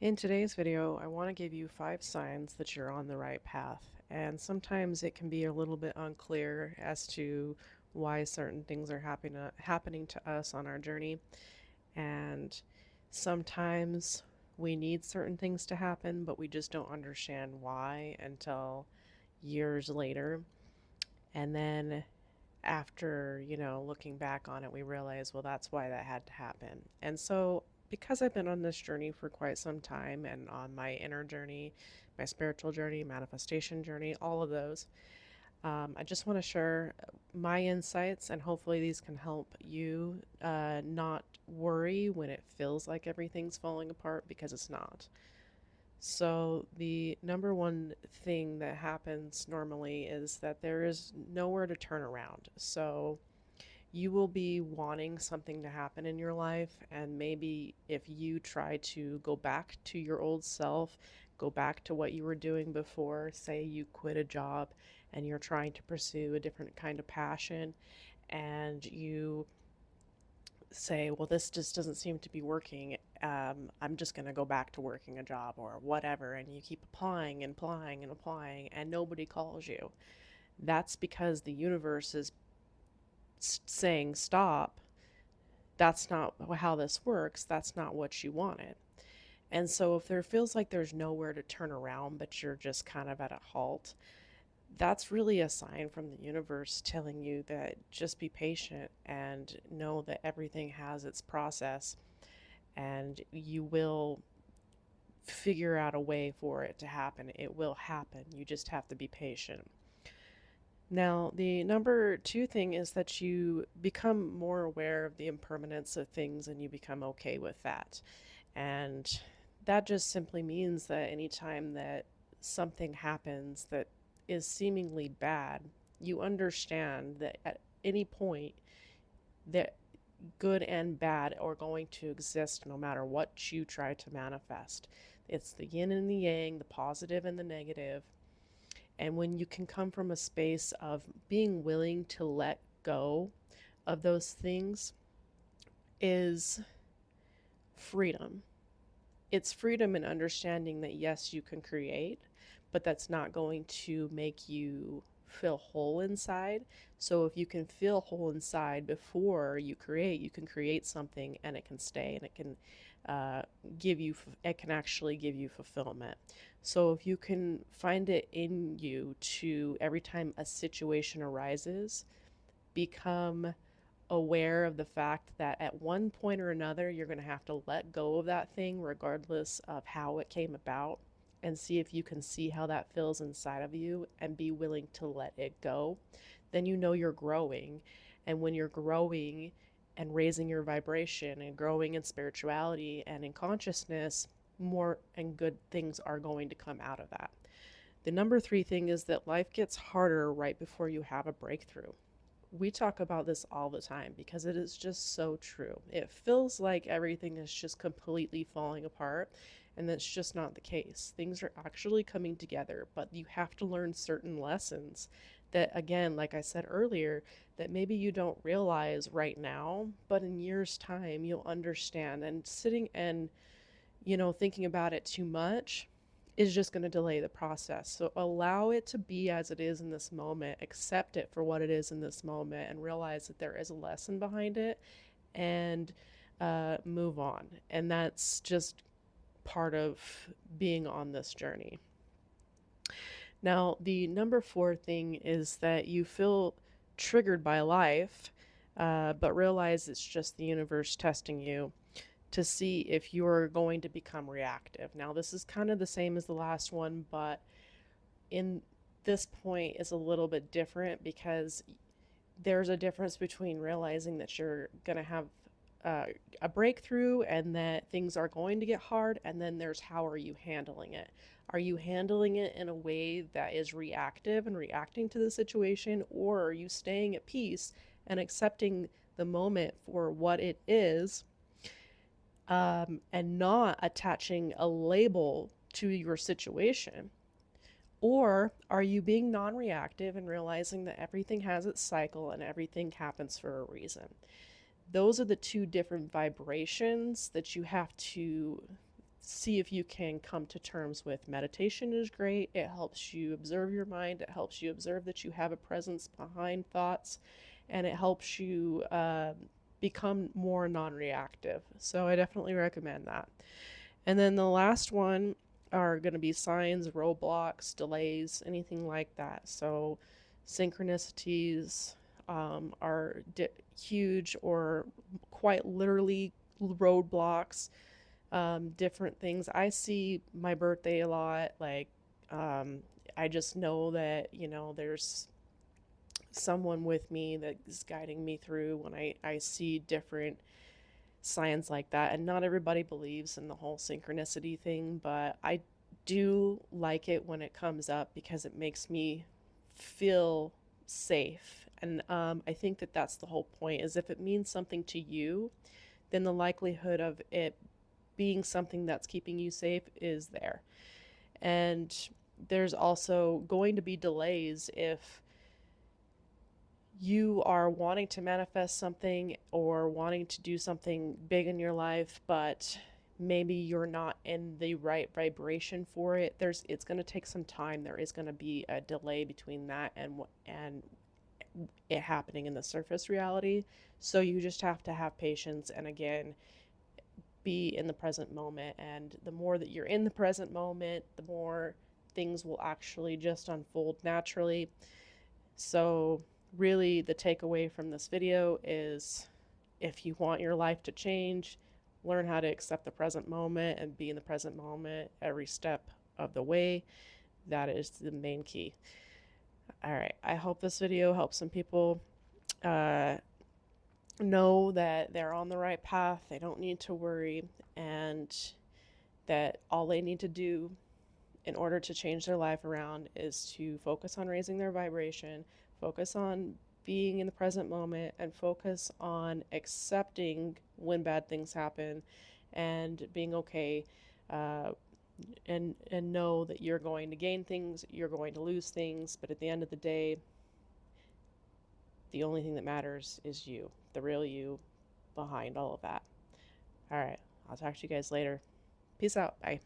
In today's video, I want to give you 5 signs that you're on the right path. And sometimes it can be a little bit unclear as to why certain things are happening to us on our journey. And sometimes we need certain things to happen, but we just don't understand why until years later. And then after, looking back on it, we realize, well, that's why that had to happen. And so, because I've been on this journey for quite some time and on my inner journey, my spiritual journey, manifestation journey, all of those, I just want to share my insights, and hopefully, these can help you not worry when it feels like everything's falling apart because it's not. So, the number one thing that happens normally is that there is nowhere to turn around. So, you will be wanting something to happen in your life, and maybe if you try to go back to your old self, go back to what you were doing before, say you quit a job and you're trying to pursue a different kind of passion, and you say, well, this just doesn't seem to be working. I'm just going to go back to working a job or whatever. And you keep applying and applying and applying, and nobody calls you. That's because the universe is saying, stop. That's not how this works. That's not what you wanted. And so, if there feels like there's nowhere to turn around, but you're just kind of at a halt, that's really a sign from the universe telling you that just be patient and know that everything has its process, and you will figure out a way for it to happen. It will happen. You just have to be patient. Now, the number two thing is that you become more aware of the impermanence of things and you become okay with that. And that just simply means that anytime that something happens that is seemingly bad, you understand that at any point that good and bad are going to exist no matter what you try to manifest. It's the yin and the yang, the positive and the negative. And when you can come from a space of being willing to let go of those things, is freedom. It's freedom in understanding that yes, you can create, but that's not going to make you feel whole inside. So if you can feel whole inside before you create, you can create something and it can stay, and it can uh, it can actually give you fulfillment. So if you can find it in you to, every time a situation arises, become aware of the fact that at one point or another you're going to have to let go of that thing regardless of how it came about, and see if you can see how that feels inside of you and be willing to let it go. Then you know you're growing. And when you're growing and raising your vibration and growing in spirituality and in consciousness, more and good things are going to come out of that. The number three thing is that life gets harder right before you have a breakthrough. We talk about this all the time because it is just so true. It feels like everything is just completely falling apart, and that's just not the case. Things are actually coming together, but you have to learn certain lessons that, again, like I said earlier, that maybe you don't realize right now, but in years' time you'll understand. And sitting and, thinking about it too much is just going to delay the process. So allow it to be as it is in this moment, accept it for what it is in this moment, and realize that there is a lesson behind it, and move on. And that's just part of being on this journey. Now, the number four thing is that you feel triggered by life, but realize it's just the universe testing you to see if you're going to become reactive. Now, this is kind of the same as the last one, but in this point is a little bit different because there's a difference between realizing that you're going to have uh, a breakthrough and that things are going to get hard, and then there's how are you handling it. Are you handling it in a way that is reactive and reacting to the situation, or are you staying at peace and accepting the moment for what it is, and not attaching a label to your situation? Or are you being non reactive and realizing that everything has its cycle and everything happens for a reason? Those are the two different vibrations that you have to see if you can come to terms with. Meditation is great. It helps you observe your mind. It helps you observe that you have a presence behind thoughts, and it helps you become more non-reactive. So I definitely recommend that. And then the last one are going to be signs, roadblocks, delays, anything like that. So synchronicities are huge or quite literally roadblocks, different things. I see my birthday a lot. Like, um, I just know that, there's someone with me that is guiding me through when I see different signs like that. And not everybody believes in the whole synchronicity thing, but I do like it when it comes up because it makes me feel safe. And I think that that's the whole point, is if it means something to you, then the likelihood of it being something that's keeping you safe is there. And there's also going to be delays if you are wanting to manifest something or wanting to do something big in your life, but maybe you're not in the right vibration for it. It's going to take some time. There is going to be a delay between that and it happening in the surface reality. So you just have to have patience, and again, be in the present moment. And the more that you're in the present moment, the more things will actually just unfold naturally. So really, the takeaway from this video is, if you want your life to change, learn how to accept the present moment and be in the present moment every step of the way. That is the main key. All right, I hope this video helps some people uh, know that they're on the right path. They don't need to worry, and that all they need to do in order to change their life around is to focus on raising their vibration, focus on being in the present moment, and focus on accepting when bad things happen and being okay, uh, and know that you're going to gain things, you're going to lose things, but at the end of the day, the only thing that matters is you, the real you behind all of that. All right, I'll talk to you guys later. Peace out. Bye.